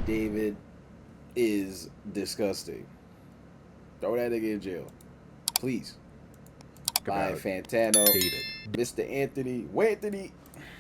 David is disgusting. Throw that nigga in jail, please. By About Fantano, David. Mr. Anthony, Wanthony.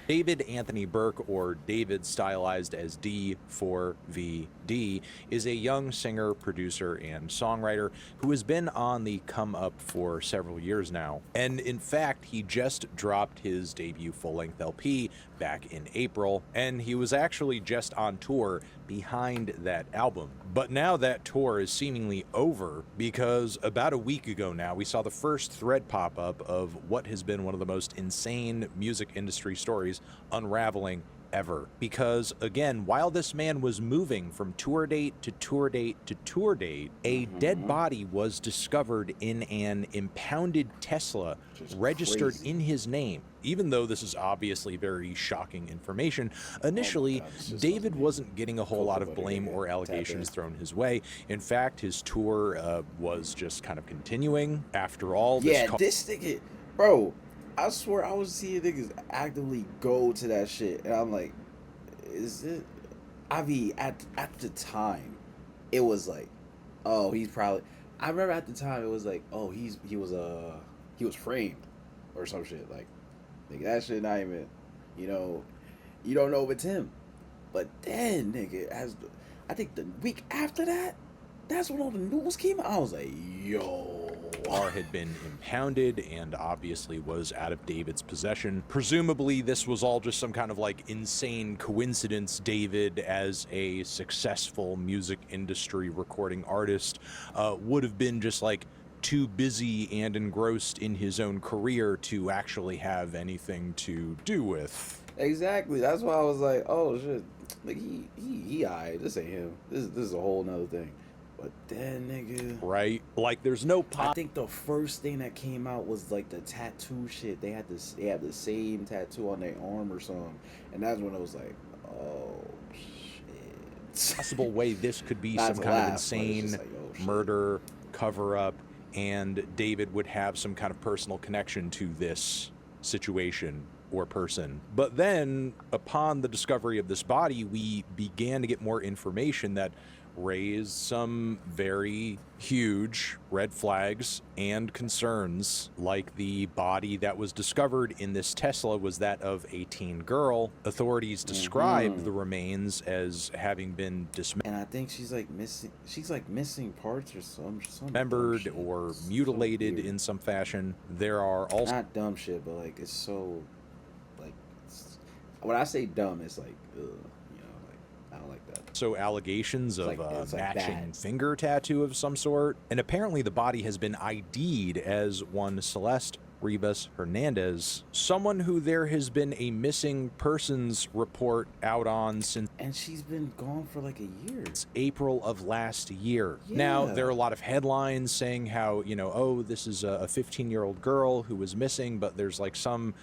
David Anthony Burke, or David stylized as D4VD, is a young singer, producer, and songwriter who has been on the come up for several years now. And in fact, he just dropped his debut full-length LP back in April, and he was actually just on tour behind that album. But now that tour is seemingly over, because about a week ago now, we saw the first thread pop up of what has been one of the most insane music industry stories unraveling ever. Because again, while this man was moving from tour date to tour date to tour date, a dead body was discovered in an impounded Tesla registered crazy. in his name. Even though this is obviously very shocking information, initially, David wasn't getting a whole lot of blame or allegations thrown his way. In fact, his tour was just kind of continuing after all this. Yeah, this nigga, bro, I swear I was seeing niggas actively go to that shit, and I'm like, is it? I mean, at the time, it was like, oh, he's probably. I remember at the time it was like, oh, he was framed, or some shit. Like, nigga, that shit not even, you know, you don't know if it's him. But then, nigga, I think the week after that, that's when all the news came out. I was like, yo. Car had been impounded and obviously was out of David's possession. Presumably, this was all just some kind of like insane coincidence. David, as a successful music industry recording artist, would have been just like too busy and engrossed in his own career to actually have anything to do with. Exactly. That's why I was like, oh shit, like he alright. This ain't him. This is a whole nother thing. But then, nigga, right? Like, there's no. I think the first thing that came out was like the tattoo shit. They had the same tattoo on their arm or something, and that's when I was like, oh shit. Possible way this could be some kind of insane like, oh, murder cover up, and David would have some kind of personal connection to this situation or person. But then, upon the discovery of this body, we began to get more information that raised some very huge red flags and concerns, like the body that was discovered in this Tesla was that of a teen girl. Authorities described the remains as having been dismembered, and I think she's like missing parts or some dismembered or mutilated in some fashion. There are also not dumb shit, but like it's so like when I say dumb, it's like ugh. I don't like that. So allegations of like matching finger tattoo of some sort. And apparently the body has been ID'd as one Celeste Rivas Hernandez, someone who there has been a missing persons report out on since. And she's been gone for like a year. It's April of last year. Yeah. Now, there are a lot of headlines saying how, you know, oh, this is a 15-year-old girl who was missing, but there's like some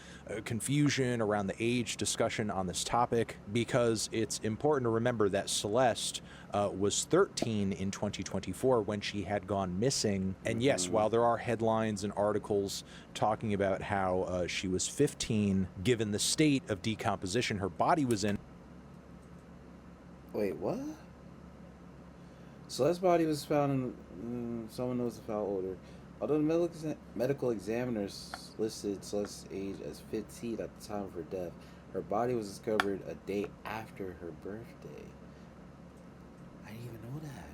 confusion around the age discussion on this topic, because it's important to remember that Celeste was 13 in 2024 when she had gone missing. And yes, while there are headlines and articles talking about how she was 15, given the state of decomposition her body was in. Wait, what? Celeste's body was found in someone knows the foul odor. Although the medical examiners listed Celeste's age as 15 at the time of her death, her body was discovered a day after her birthday. I didn't even know that.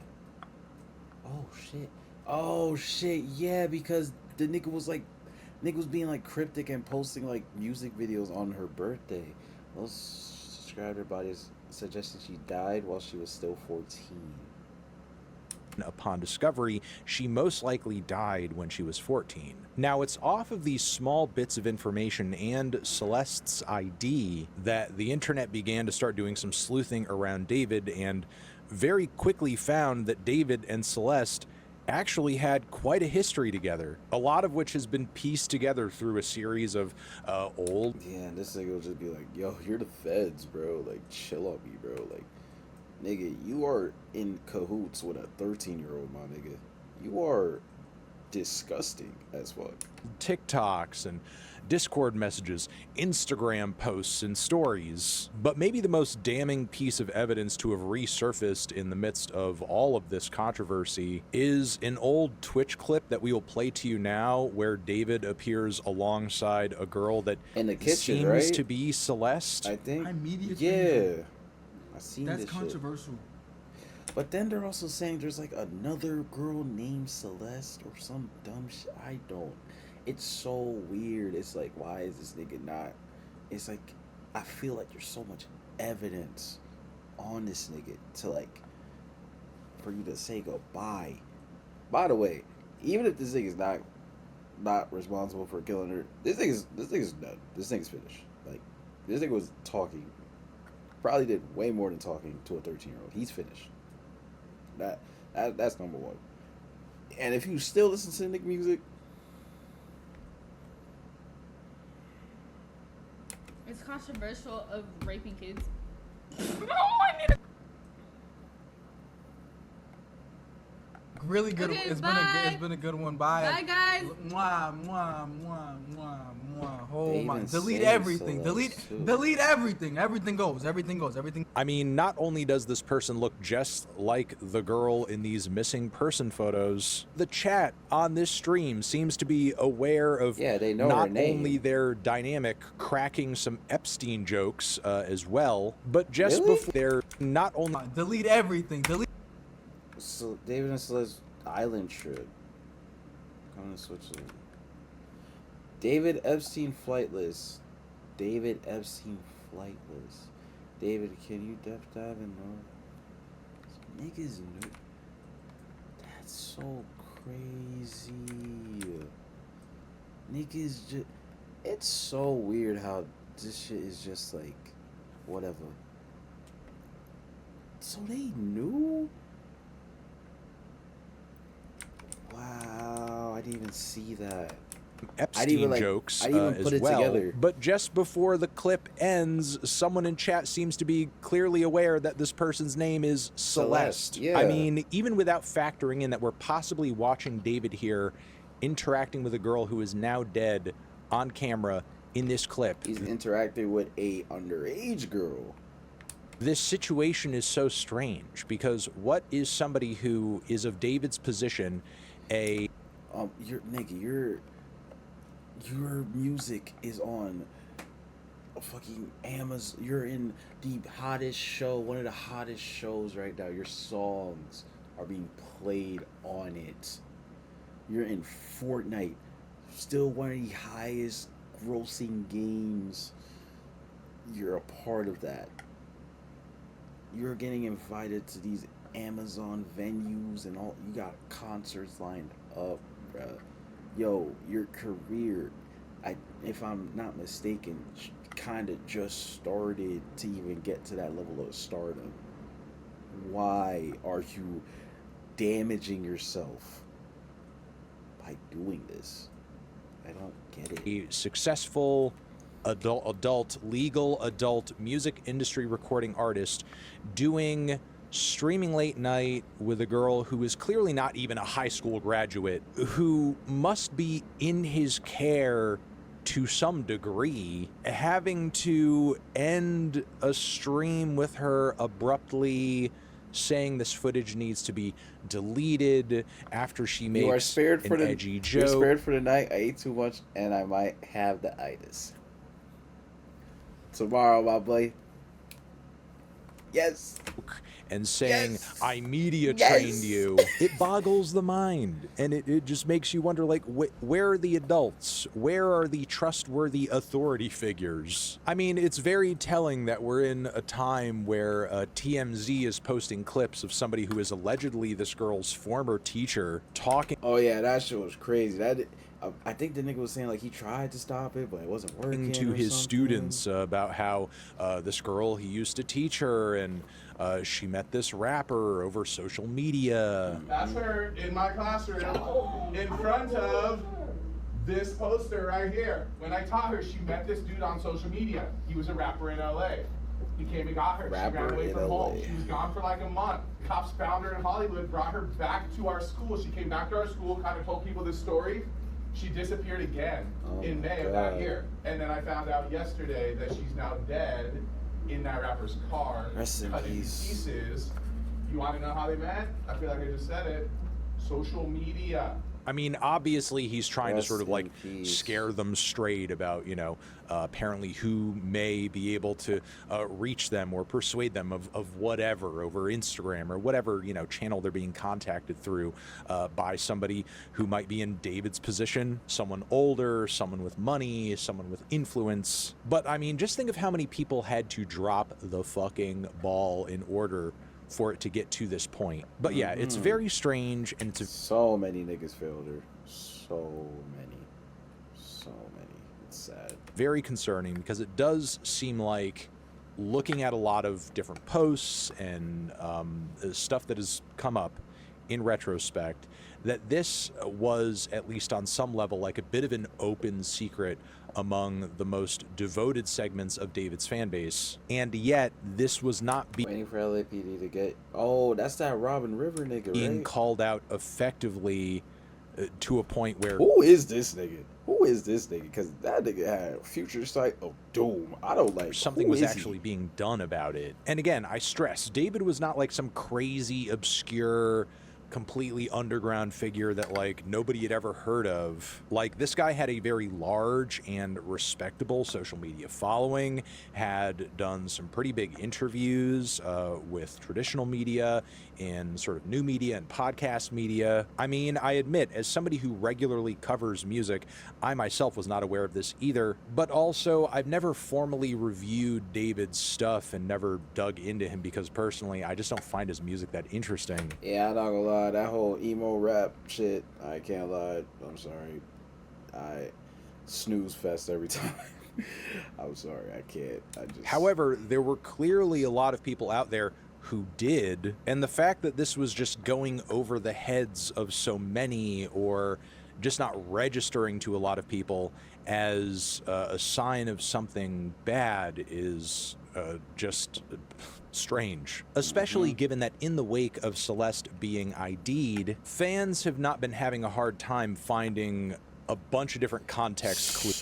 Oh shit, yeah, because the nigga was being like cryptic and posting like music videos on her birthday. Most described her body as suggesting she died while she was still 14. Upon discovery, she most likely died when she was 14. Now, it's off of these small bits of information and Celeste's ID that the internet began to start doing some sleuthing around David, and very quickly found that David and Celeste actually had quite a history together, a lot of which has been pieced together through a series of old. Yeah, and this nigga will just be like, yo, you're the feds, bro. Like, chill on me, bro. Like, nigga, you are in cahoots with a 13-year-old, my nigga. You are disgusting as fuck. TikToks and Discord messages, Instagram posts and stories. But maybe the most damning piece of evidence to have resurfaced in the midst of all of this controversy is an old Twitch clip that we will play to you now, where David appears alongside a girl that in the kitchen, seems right? to be Celeste. I think. Yeah. I seen That's this controversial. Shit. But then they're also saying there's like another girl named Celeste or some dumb shit. I don't. It's so weird. It's like, why is this nigga not? It's like, I feel like there's so much evidence on this nigga to like, for you to say goodbye. By the way, even if this nigga's not responsible for killing her, this nigga's done. This nigga's finished. Like, this nigga was talking, probably did way more than talking to a 13-year-old. He's finished. That's number one. And if you still listen to nigga music, it's controversial of raping kids. Really good. Okay, It's bye. been a good one. Bye. Bye, guys. Mwah, mwah, mwah, mwah, mwah. Oh They my! even Delete say everything. Celeste, too. Delete everything. Everything goes. Everything goes. Everything. I mean, not only does this person look just like the girl in these missing person photos, the chat on this stream seems to be aware of they know not her name. only their dynamic cracking some Epstein jokes as well, but just Really? before they're not only Delete everything. Delete. So David and Celeste island trip. I'm gonna switch it. David Epstein flight list. David Epstein flight list. David, can you depth dive and know? Niggas knew. That's so crazy. Niggas just. It's so weird how this shit is just like, whatever. So they knew? Wow, I didn't even see that. Epstein jokes I didn't even put as it well. together. But just before the clip ends, someone in chat seems to be clearly aware that this person's name is Celeste. Yeah. I mean, even without factoring in that we're possibly watching David here interacting with a girl who is now dead on camera in this clip. He's interacting with a underage girl. This situation is so strange because what is somebody who is of David's position Your music is on a fucking Amazon. You're in the hottest show, one of the hottest shows right now. Your songs are being played on it. You're in Fortnite, still one of the highest grossing games. You're a part of that. You're getting invited to these Amazon venues and all. You got concerts lined up, bruh. Yo, your career, if I'm not mistaken, kind of just started to even get to that level of stardom. Why are you damaging yourself by doing this? I don't get it. a successful legal adult music industry recording artist doing streaming late night with a girl who is clearly not even a high school graduate, who must be in his care to some degree, having to end a stream with her abruptly, saying this footage needs to be deleted after she makes You are spared for an the edgy You're joke. spared for the night. I ate too much and I might have the itis. Tomorrow, my boy. Yes. And saying, Yes. I media Yes. trained you. It boggles the mind. And it just makes you wonder, like, where are the adults? Where are the trustworthy authority figures? I mean, it's very telling that we're in a time where TMZ is posting clips of somebody who is allegedly this girl's former teacher talking. Oh yeah, that shit was crazy. I think the nigga was saying like he tried to stop it, but it wasn't working. To or his something. students about how this girl, he used to teach her, and she met this rapper over social media. That's her in my classroom in front of this poster right here. When I taught her, she met this dude on social media. He was a rapper in LA. He came and got her. She ran Rapper away in from home. LA. She was gone for like a month. Cops found her in Hollywood, brought her back to our school. She came back to our school, kind of told people this story. She disappeared again in May of that year. And then I found out yesterday that she's now dead in that rapper's car, Rest in cut into peace. pieces. You want to know how they met? I feel like I just said it. Social media. I mean, obviously he's trying to Rest sort of in like peace. scare them straight about, you know, apparently who may be able to reach them or persuade them of whatever over Instagram or whatever, you know, channel they're being contacted through by somebody who might be in David's position, someone older, someone with money, someone with influence. But I mean, just think of how many people had to drop the fucking ball in order for it to get to this point. But yeah, it's very strange, and it's So many niggas failed her. So many. It's sad. very concerning because it does seem like, looking at a lot of different posts and stuff that has come up in retrospect, that this was, at least on some level, like a bit of an open secret among the most devoted segments of David's fan base, and yet this was not Waiting for LAPD to get. Oh, that's that Robin River nigga, being right? called out effectively to a point where Who is this nigga? Who is this nigga? Because that nigga had future sight of doom. I don't like. something who was is he? actually being done about it. And again, I stress, David was not like some crazy, obscure, completely underground figure that like nobody had ever heard of. Like, this guy had a very large and respectable social media following, had done some pretty big interviews with traditional media and sort of new media and podcast media. I mean, I admit, as somebody who regularly covers music, I myself was not aware of this either, but also I've never formally reviewed David's stuff and never dug into him because personally I just don't find his music that interesting. Yeah, I'm not gonna lie. That whole emo rap shit, I can't lie. I'm sorry. I snooze fest every time. I'm sorry. I can't. I just. However, there were clearly a lot of people out there who did, and the fact that this was just going over the heads of so many, or just not registering to a lot of people as a sign of something bad, is just strange, especially given that in the wake of Celeste being ID'd, fans have not been having a hard time finding a bunch of different context clues.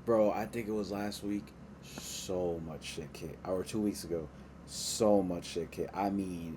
Bro, I think it was last week. So much shit kit. Or 2 weeks ago. So much shit kit. I mean,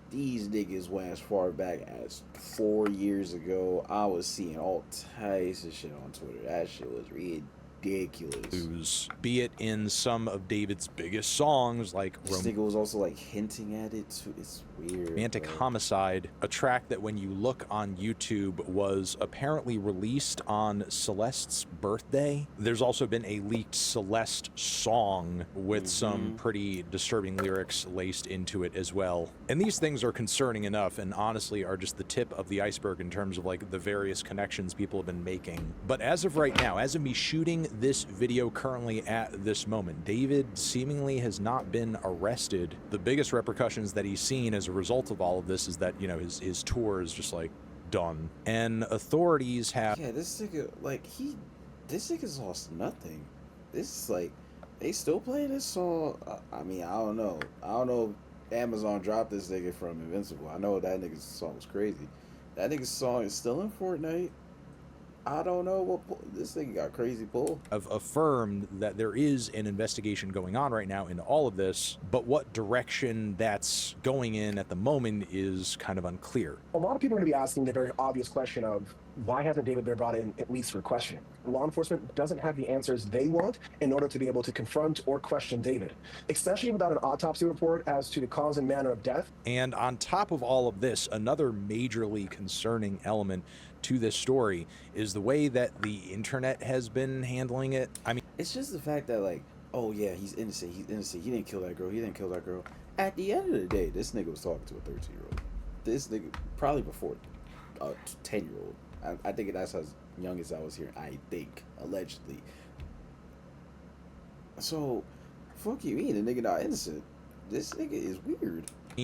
these niggas went as far back as 4 years ago. I was seeing all types of shit on Twitter. That shit was ridiculous. Be it in some of David's biggest songs, like This nigga was also like hinting at it too. It's weird. Romantic bro. Homicide, a track that when you look on YouTube was apparently released on Celeste's birthday. There's also been a leaked Celeste song with some pretty disturbing lyrics laced into it as well. And these things are concerning enough, and honestly are just the tip of the iceberg in terms of like the various connections people have been making. But as of right now, as of me shooting this video currently at this moment, David seemingly has not been arrested. The biggest repercussions that he's seen as a result of all of this is that, you know, his tour is just like done, and authorities have this nigga's lost nothing. This is like, they still play this song. I mean, I don't know if Amazon dropped this nigga from Invincible. I know that nigga's song was crazy. That nigga's song is still in Fortnite. I don't know what this thing got crazy pull. have affirmed that there is an investigation going on right now in all of this, but what direction that's going in at the moment is kind of unclear. A lot of people are going to be asking the very obvious question of, why hasn't David been brought in at least for questioning? Law enforcement doesn't have the answers they want in order to be able to confront or question David, especially without an autopsy report as to the cause and manner of death. And on top of all of this, another majorly concerning element to this story is the way that the internet has been handling it. I mean, It's just the fact that, like, oh yeah, he's innocent. He didn't kill that girl. At the end of the day, this nigga was talking to a 13-year-old. This nigga, probably before a 10-year-old. I think that's as young as I was here. I think, allegedly. So, fuck you, he the nigga not innocent. This nigga is weird.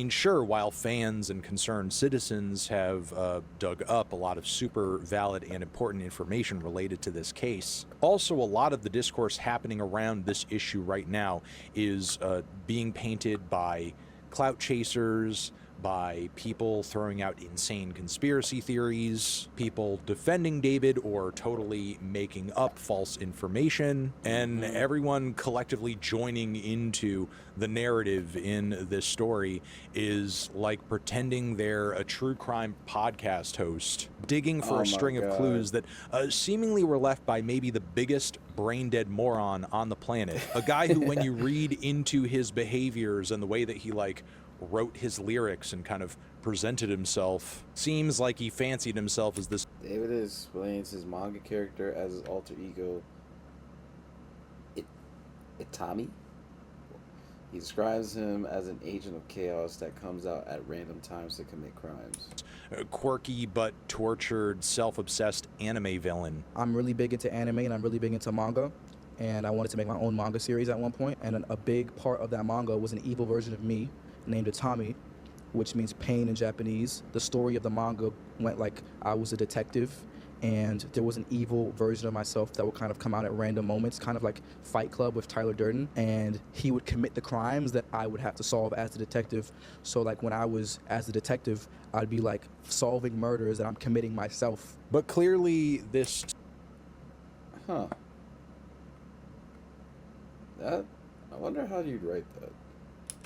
Sure, while fans and concerned citizens have dug up a lot of super valid and important information related to this case, also a lot of the discourse happening around this issue right now is being painted by clout chasers, by people throwing out insane conspiracy theories, people defending David or totally making up false information, and everyone collectively joining into the narrative in this story is like pretending they're a true crime podcast host, digging for a string of clues that seemingly were left by maybe the biggest brain-dead moron on the planet. A guy who, when you read into his behaviors and the way that he, like, wrote his lyrics and kind of presented himself, seems like he fancied himself as this. David explains his manga character as his alter ego, Itami. He describes him as an agent of chaos that comes out at random times to commit crimes. A quirky but tortured, self-obsessed anime villain. I'm really big into anime and I'm really big into manga. And I wanted to make my own manga series at one point. And a big part of that manga was an evil version of me named Itami, which means pain in Japanese. The story of the manga went like I was a detective and there was an evil version of myself that would kind of come out at random moments, kind of like Fight Club with Tyler Durden, and he would commit the crimes that I would have to solve as the detective. So like when I was as the detective, I'd be like solving murders that I'm committing myself. But clearly this... Huh. That, I wonder how you'd write that.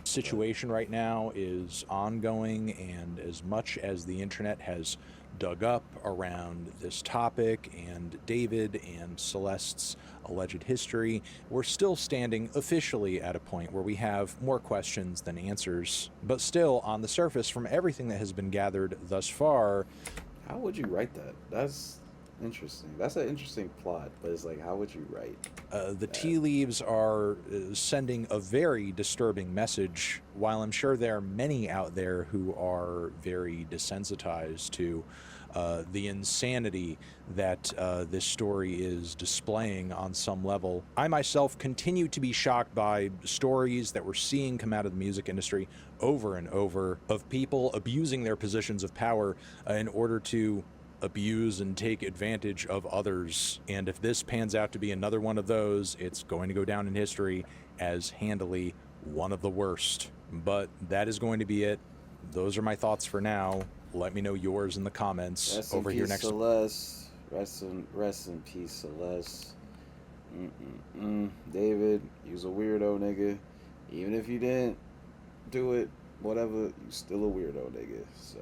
Situation right now is ongoing, and as much as the internet has dug up around this topic and David and Celeste's alleged history, we're still standing officially at a point where we have more questions than answers. But still, on the surface, from everything that has been gathered thus far... How would you write that? That's interesting. That's an interesting plot, but it's like, how would you write the tea leaves are sending a very disturbing message, while I'm sure there are many out there who are very desensitized to the insanity that this story is displaying on some level. I myself continue to be shocked by stories that we're seeing come out of the music industry over and over of people abusing their positions of power in order to abuse and take advantage of others. And if this pans out to be another one of those, it's going to go down in history as handily one of the worst. But that is going to be it. Those are my thoughts for now. Let me know yours in the comments rest over in here peace, next. Celeste. Rest in peace, Celeste. David, you was a weirdo, nigga. Even if you didn't do it, whatever, you still a weirdo, nigga. So